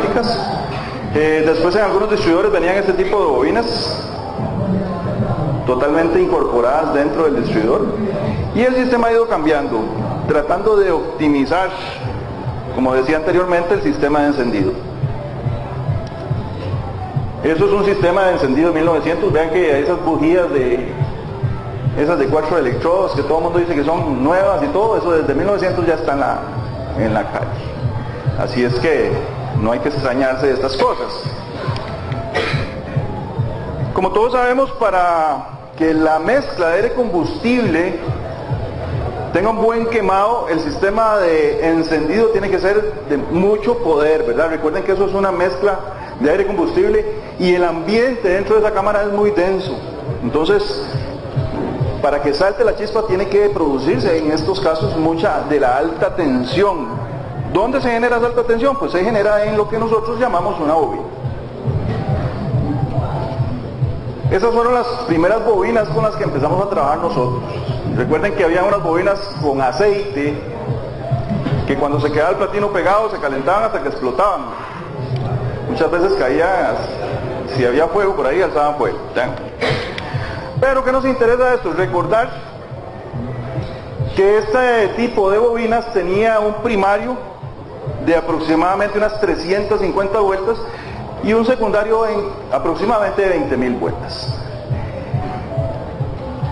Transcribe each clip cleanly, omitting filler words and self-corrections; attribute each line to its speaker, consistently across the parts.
Speaker 1: electrónicas. Después en algunos distribuidores venían este tipo de bobinas totalmente incorporadas dentro del distribuidor, y el sistema ha ido cambiando, tratando de optimizar, como decía anteriormente, el sistema de encendido. Eso es un sistema de encendido de 1900, vean que esas bujías esas de 4 electrodos que todo el mundo dice que son nuevas y todo, eso desde 1900 ya está en la calle. Así es que no hay que extrañarse de estas cosas. Como todos sabemos, para que la mezcla de aire combustible tenga un buen quemado, el sistema de encendido tiene que ser de mucho poder, ¿verdad? Recuerden que eso es una mezcla de aire combustible y el ambiente dentro de esa cámara es muy denso. Entonces, para que salte la chispa tiene que producirse, en estos casos, mucha de la alta tensión. ¿Dónde se genera esa alta tensión? Pues se genera en lo que nosotros llamamos una bobina. Esas fueron las primeras bobinas con las que empezamos a trabajar nosotros. Recuerden que había unas bobinas con aceite, que cuando se quedaba el platino pegado se calentaban hasta que explotaban. Muchas veces caía, si había fuego por ahí, alzaban fuego. ¿Ya? Pero ¿qué nos interesa de esto? Recordar que este tipo de bobinas tenía un primario de aproximadamente unas 350 vueltas y un secundario en aproximadamente 20.000 vueltas.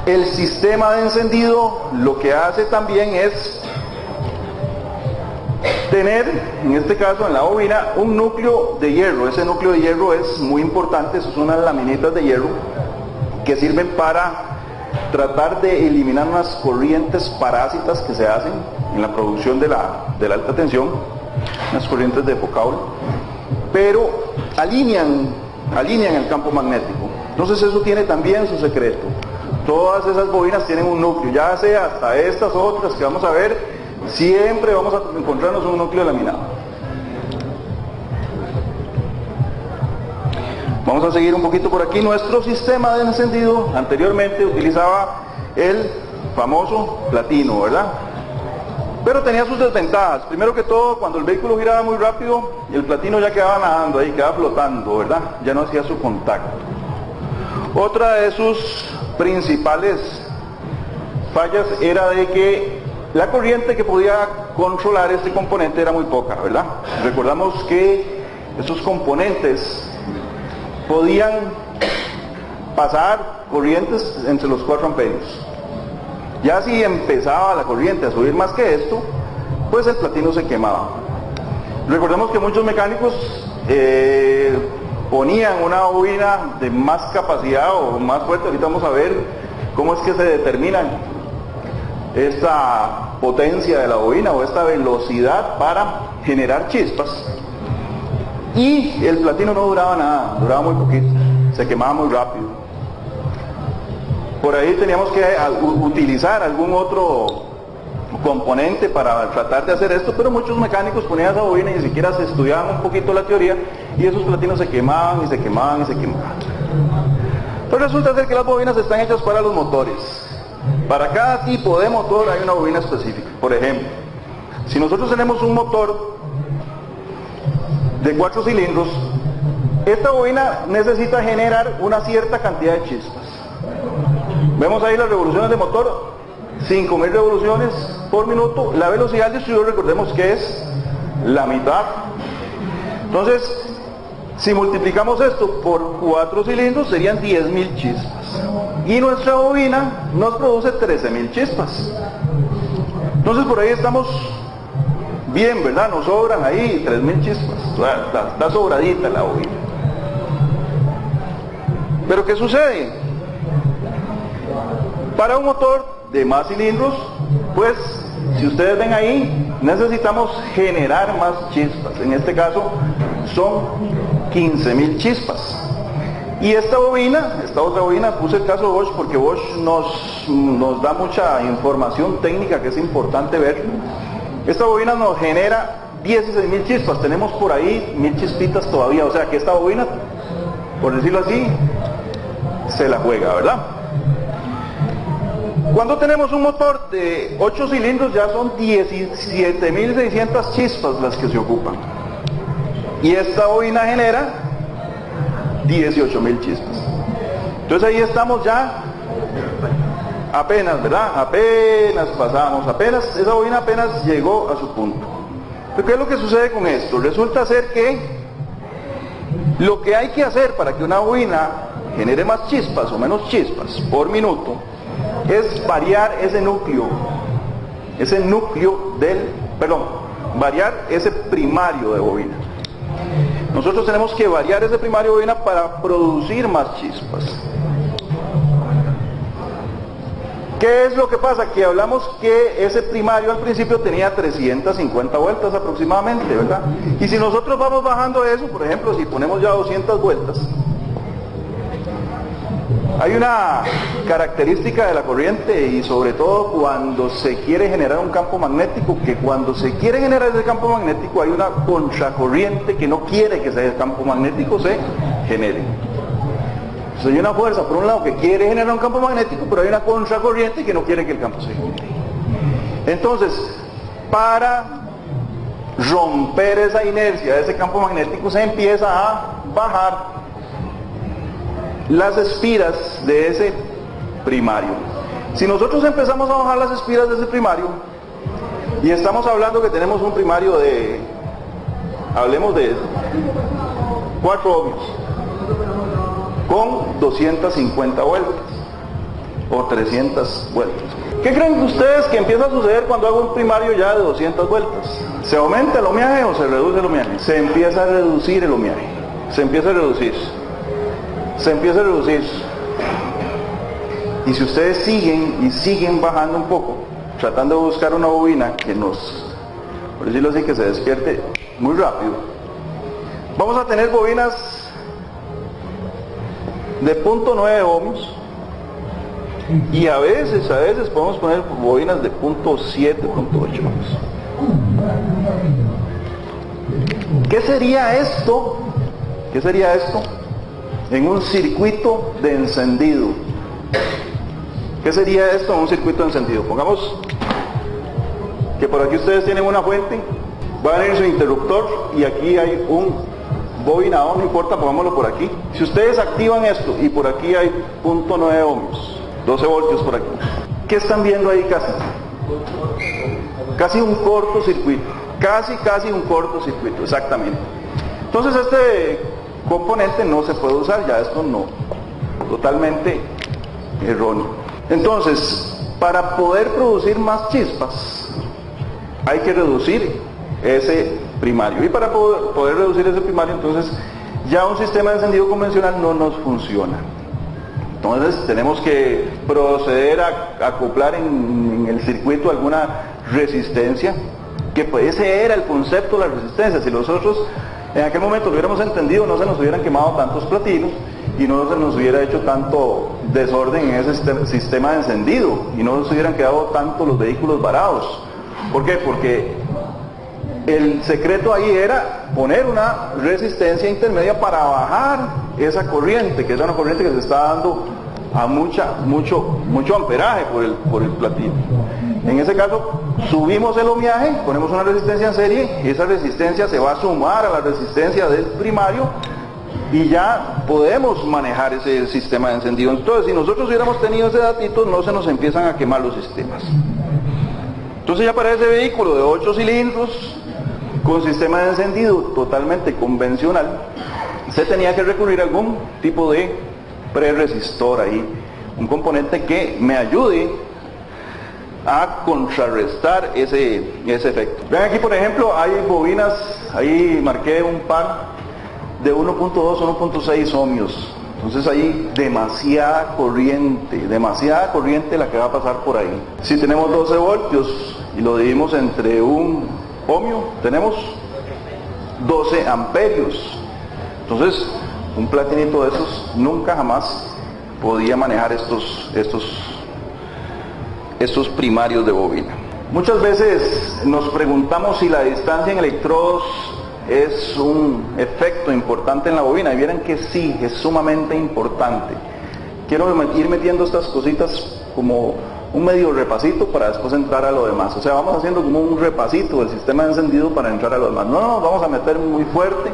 Speaker 1: El sistema de encendido lo que hace también es tener, en este caso en la bobina, un núcleo de hierro. Ese núcleo de hierro es muy importante, son unas laminitas de hierro que sirven para tratar de eliminar unas corrientes parásitas que se hacen en la producción de la alta tensión, unas corrientes de Foucault, pero alinean el campo magnético. Entonces eso tiene también su secreto. Todas esas bobinas tienen un núcleo, ya sea hasta estas otras que vamos a ver, siempre vamos a encontrarnos un núcleo laminado. Vamos a seguir un poquito por aquí. Nuestro sistema de encendido anteriormente utilizaba el famoso platino, ¿verdad? Pero tenía sus desventajas. Primero que todo, cuando el vehículo giraba muy rápido, el platino ya quedaba nadando ahí, quedaba flotando, ¿verdad? Ya no hacía su contacto. Otra de sus principales fallas era de que la corriente que podía controlar este componente era muy poca, ¿verdad? Recordamos que esos componentes podían pasar corrientes entre los 4 amperios. Ya si empezaba la corriente a subir más que esto, pues el platino se quemaba. Recordemos que muchos mecánicos ponían una bobina de más capacidad o más fuerte. Ahorita vamos a ver cómo es que se determina esta potencia de la bobina o esta velocidad para generar chispas. Y el platino no duraba nada, duraba muy poquito, se quemaba muy rápido. Por ahí teníamos que utilizar algún otro componente para tratar de hacer esto, pero muchos mecánicos ponían esa bobina y ni siquiera se estudiaban un poquito la teoría, y esos platinos se quemaban y se quemaban y se quemaban. Pues resulta ser que las bobinas están hechas para los motores. Para cada tipo de motor hay una bobina específica. Por ejemplo, si nosotros tenemos un motor de 4 cilindros, esta bobina necesita generar una cierta cantidad de chispas. Vemos ahí las revoluciones de motor, 5.000 revoluciones por minuto. La velocidad del distribuidor, recordemos que es la mitad. Entonces, si multiplicamos esto por 4 cilindros, serían 10.000 chispas. Y nuestra bobina nos produce 13.000 chispas. Entonces por ahí estamos bien, ¿verdad? Nos sobran ahí 3.000 chispas. Está sobradita la bobina. Pero ¿qué sucede? Para un motor de más cilindros, pues, si ustedes ven ahí, necesitamos generar más chispas. En este caso, son 15.000 chispas. Y esta bobina, esta otra bobina, puse el caso de Bosch porque Bosch nos da mucha información técnica que es importante ver. Esta bobina nos genera 16.000 chispas. Tenemos por ahí 1.000 chispitas todavía. O sea que esta bobina, por decirlo así, se la juega, ¿verdad? Cuando tenemos un motor de 8 cilindros, ya son 17.600 chispas las que se ocupan. y esta bobina genera 18.000 chispas. Entonces ahí estamos ya apenas, ¿verdad? Apenas pasamos, esa bobina apenas llegó a su punto. ¿Pero qué es lo que sucede con esto? Resulta ser que lo que hay que hacer para que una bobina genere más chispas o menos chispas por minuto es variar variar ese primario de bobina. Nosotros tenemos que variar ese primario de bobina para producir más chispas. ¿Qué es lo que pasa? Que hablamos que ese primario al principio tenía 350 vueltas aproximadamente, ¿verdad? Y si nosotros vamos bajando eso, por ejemplo, si ponemos ya 200 vueltas, hay una característica de la corriente, y sobre todo cuando se quiere generar un campo magnético, que cuando se quiere generar ese campo magnético hay una contracorriente que no quiere que ese campo magnético se genere. Entonces hay una fuerza, por un lado, que quiere generar un campo magnético, pero hay una contracorriente que no quiere que el campo se genere. Entonces, para romper esa inercia de ese campo magnético, se empieza a bajar las espiras de ese primario. Si nosotros empezamos a bajar las espiras de ese primario, y estamos hablando que tenemos un primario de, hablemos de 4 ohmios, con 250 vueltas, o 300 vueltas. ¿Qué creen ustedes que empieza a suceder cuando hago un primario ya de 200 vueltas? ¿Se aumenta el ohmiaje o se reduce el ohmiaje? Se empieza a reducir el ohmiaje, se empieza a reducir. Y si ustedes siguen bajando un poco, tratando de buscar una bobina que nos, por decirlo así, que se despierte muy rápido, vamos a tener bobinas de 0.9 ohmios, y a veces podemos poner bobinas de 0.7, 0.8 ohmios. ¿Qué sería esto? En un circuito de encendido. ¿Qué sería esto en un circuito de encendido? Pongamos que por aquí ustedes tienen una fuente, va a venir su interruptor y aquí hay un bobinador, no importa, pongámoslo por aquí. Si ustedes activan esto y por aquí hay 0.9 ohmios, 12 voltios por aquí, ¿qué están viendo ahí casi? Casi un cortocircuito, casi un cortocircuito, exactamente. Entonces este componente no se puede usar, ya esto no, totalmente erróneo. Entonces, para poder producir más chispas, hay que reducir ese primario, y para poder reducir ese primario, entonces ya un sistema de encendido convencional no nos funciona. Entonces tenemos que proceder a acoplar en el circuito alguna resistencia, que pues ese era el concepto de la resistencia. Si nosotros en aquel momento lo hubiéramos entendido, no se nos hubieran quemado tantos platinos y no se nos hubiera hecho tanto desorden en ese sistema de encendido y no nos hubieran quedado tanto los vehículos varados. ¿Por qué? Porque el secreto ahí era poner una resistencia intermedia para bajar esa corriente, que es una corriente que se está dando a mucho amperaje por el platino. En ese caso, subimos el ohmiaje, ponemos una resistencia en serie, y esa resistencia se va a sumar a la resistencia del primario, y ya podemos manejar ese sistema de encendido. Entonces, si nosotros hubiéramos tenido ese datito, no se nos empiezan a quemar los sistemas. Entonces ya para ese vehículo de 8 cilindros, con sistema de encendido totalmente convencional, se tenía que recurrir a algún tipo de preresistor ahí, un componente que me ayude a contrarrestar ese efecto. Vean aquí, por ejemplo, hay bobinas, ahí marqué un par de 1.2, 1.6 ohmios. Entonces hay demasiada corriente la que va a pasar por ahí. Si tenemos 12 voltios y lo dividimos entre un ohmio, tenemos 12 amperios. Entonces, un platinito de esos nunca jamás podía manejar estos primarios de bobina. Muchas veces nos preguntamos si la distancia en electrodos es un efecto importante en la bobina, y vieran que sí, es sumamente importante. Quiero ir metiendo estas cositas como un medio repasito para después entrar a lo demás. O sea, vamos haciendo como un repasito del sistema de encendido para entrar a lo demás. No nos vamos a meter muy fuerte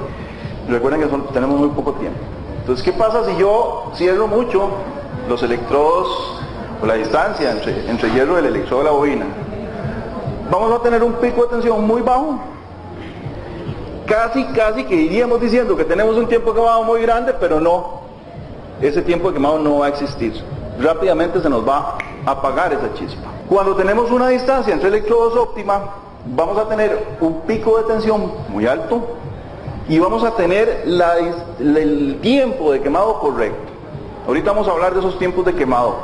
Speaker 1: Recuerden que tenemos muy poco tiempo. Entonces, ¿qué pasa si yo cierro mucho los electrodos o la distancia entre el hierro y el electrodo de la bobina? Vamos a tener un pico de tensión muy bajo. Casi que iríamos diciendo que tenemos un tiempo de quemado muy grande, pero no. Ese tiempo de quemado no va a existir. Rápidamente se nos va a apagar esa chispa. Cuando tenemos una distancia entre electrodos óptima, vamos a tener un pico de tensión muy alto y vamos a tener el tiempo de quemado correcto. Ahorita vamos a hablar de esos tiempos de quemado,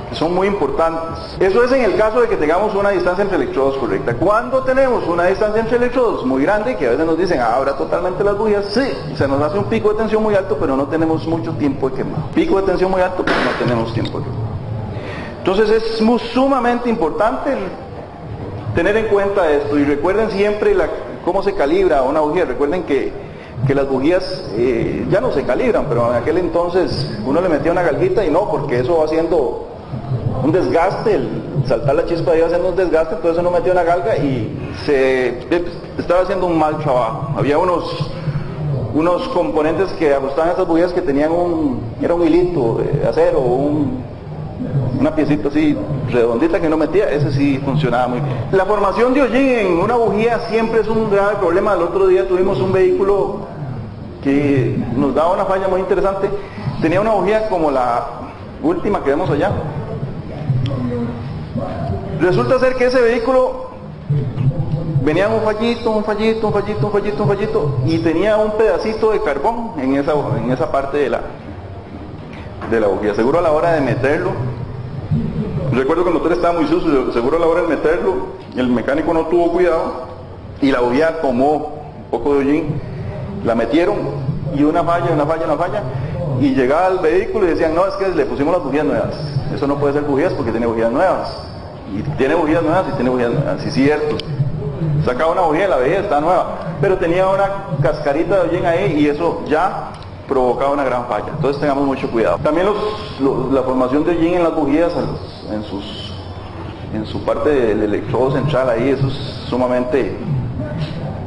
Speaker 1: que son muy importantes. Eso es en el caso de que tengamos una distancia entre electrodos correcta. Cuando tenemos una distancia entre electrodos muy grande, que a veces nos dicen, abra totalmente las bujías, sí, se nos hace un pico de tensión muy alto, pero no tenemos mucho tiempo de quemado. Pico de tensión muy alto, pero no tenemos tiempo de quemado. Entonces es sumamente importante tener en cuenta esto, y recuerden siempre cómo se calibra una bujía. Recuerden que las bujías ya no se calibran, pero en aquel entonces uno le metía una galguita y no, porque eso va haciendo un desgaste, el saltar la chispa iba haciendo un desgaste, entonces uno metía una galga y se estaba haciendo un mal trabajo. Había unos componentes que ajustaban estas bujías que tenían era un hilito de acero, una piecita así redondita que no metía, ese sí funcionaba muy bien. La formación de hollín en una bujía siempre es un grave problema. El otro día tuvimos un vehículo que nos daba una falla muy interesante. Tenía una bujía como la última que vemos allá. Resulta ser que ese vehículo venía un fallito y tenía un pedacito de carbón en esa parte de la bujía. Seguro a la hora de meterlo, recuerdo que el motor estaba muy sucio, seguro a la hora de meterlo el mecánico no tuvo cuidado y la bujía tomó un poco de hollín, la metieron y una falla y llegaba al vehículo y decían, no, es que le pusimos las bujías nuevas. Eso no puede ser bujías porque tiene bujías nuevas. Y tiene bujías nuevas y tiene bujías nuevas, sí, cierto. Sacaba una bujía y la veía, está nueva, pero tenía una cascarita de hollín ahí y eso ya provocaba una gran falla. Entonces tengamos mucho cuidado. También la formación de hollín en las bujías, en su parte del electrodo central ahí, eso es sumamente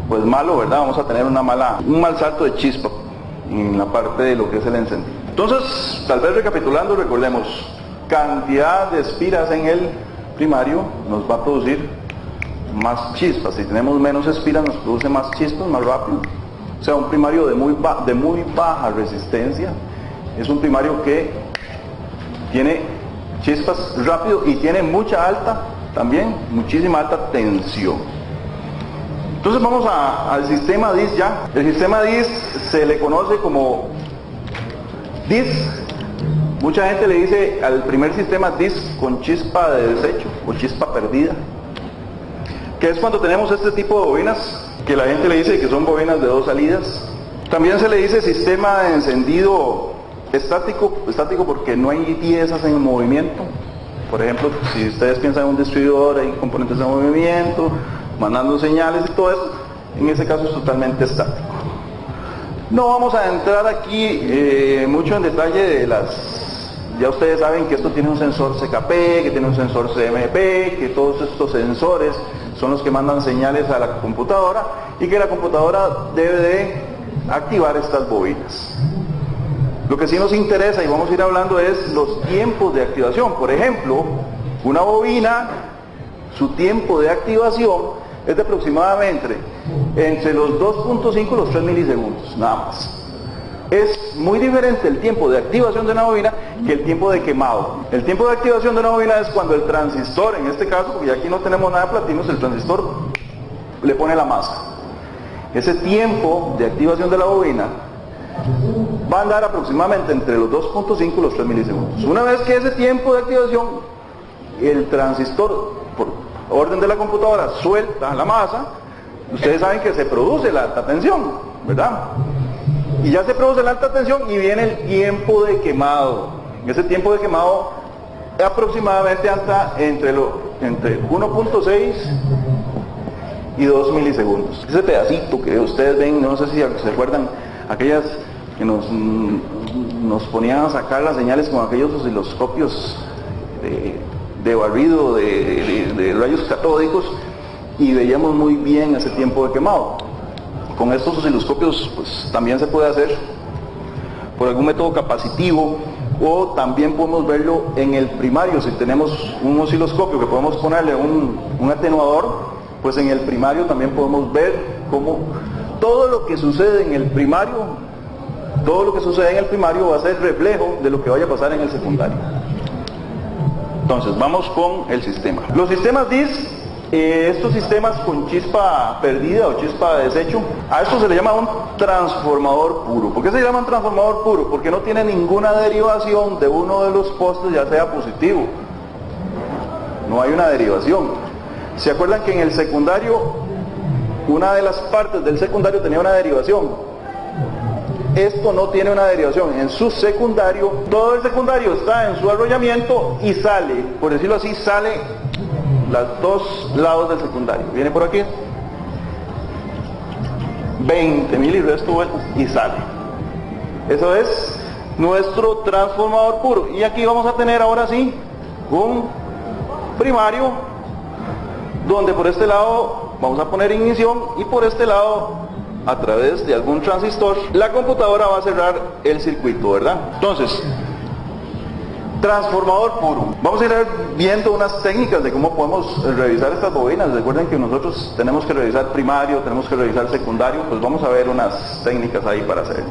Speaker 1: pues malo, ¿verdad? Vamos a tener un mal salto de chispa en la parte de lo que es el encendido. Entonces, tal vez recapitulando, recordemos, cantidad de espiras en el primario nos va a producir más chispas. Si tenemos menos espiras nos produce más chispas, más rápido. O sea, un primario de muy baja resistencia es un primario que tiene chispas rápido y tiene muchísima alta tensión. Entonces vamos al sistema DIS ya. El sistema DIS se le conoce como DIS. Mucha gente le dice al primer sistema DIS con chispa de desecho o chispa perdida, que es cuando tenemos este tipo de bobinas que la gente le dice que son bobinas de 2 salidas. También se le dice sistema de encendido estático porque no hay piezas en movimiento. Por ejemplo, si ustedes piensan en un distribuidor, hay componentes de movimiento, mandando señales y todo eso, en ese caso es totalmente estático. No vamos a entrar aquí mucho en detalle ya ustedes saben que esto tiene un sensor CKP, que tiene un sensor CMP, que todos estos sensores son los que mandan señales a la computadora y que la computadora debe de activar estas bobinas. Lo que sí nos interesa y vamos a ir hablando es los tiempos de activación. Por ejemplo, una bobina, su tiempo de activación es de aproximadamente entre los 2.5 y los 3 milisegundos, nada más. Es muy diferente el tiempo de activación de una bobina que el tiempo de quemado. El tiempo de activación de una bobina es cuando el transistor, en este caso, porque aquí no tenemos nada de platinos, el transistor le pone la masa. Ese tiempo de activación de la bobina va a andar aproximadamente entre los 2.5 y los 3 milisegundos. Una vez que ese tiempo de activación, el transistor, por orden de la computadora, suelta la masa, ustedes saben que se produce la alta tensión, ¿verdad? Y ya se produce la alta tensión y viene el tiempo de quemado. Ese tiempo de quemado aproximadamente anda entre 1.6 y 2 milisegundos. Ese pedacito que ustedes ven, no sé si se acuerdan, aquellas que nos ponían a sacar las señales con aquellos osciloscopios de barrido, de rayos catódicos, y veíamos muy bien ese tiempo de quemado. con estos osciloscopios pues también se puede hacer por algún método capacitivo, o también podemos verlo en el primario. Si tenemos un osciloscopio que podemos ponerle un atenuador, pues en el primario también podemos ver cómo todo lo que sucede en el primario, va a ser reflejo de lo que vaya a pasar en el secundario. Entonces, vamos con el sistema. Los sistemas DIS, estos sistemas con chispa perdida o chispa de desecho, a esto se le llama un transformador puro. ¿Por qué se llama un transformador puro? Porque no tiene ninguna derivación de uno de los postes, ya sea positivo. No hay una derivación. ¿Se acuerdan que en el secundario, una de las partes del secundario tenía una derivación? Esto no tiene una derivación. En su secundario, todo el secundario está en su arrollamiento y sale, por decirlo así, sale los dos lados del secundario. Viene por aquí, 20.000 y resto vueltas y sale. Eso es nuestro transformador puro. Y aquí vamos a tener ahora sí un primario, donde por este lado vamos a poner ignición y por este lado, a través de algún transistor, la computadora va a cerrar el circuito, ¿verdad? Entonces, transformador puro. Vamos a ir viendo unas técnicas de cómo podemos revisar estas bobinas. Recuerden que nosotros tenemos que revisar primario, tenemos que revisar secundario, pues vamos a ver unas técnicas ahí para hacerlo.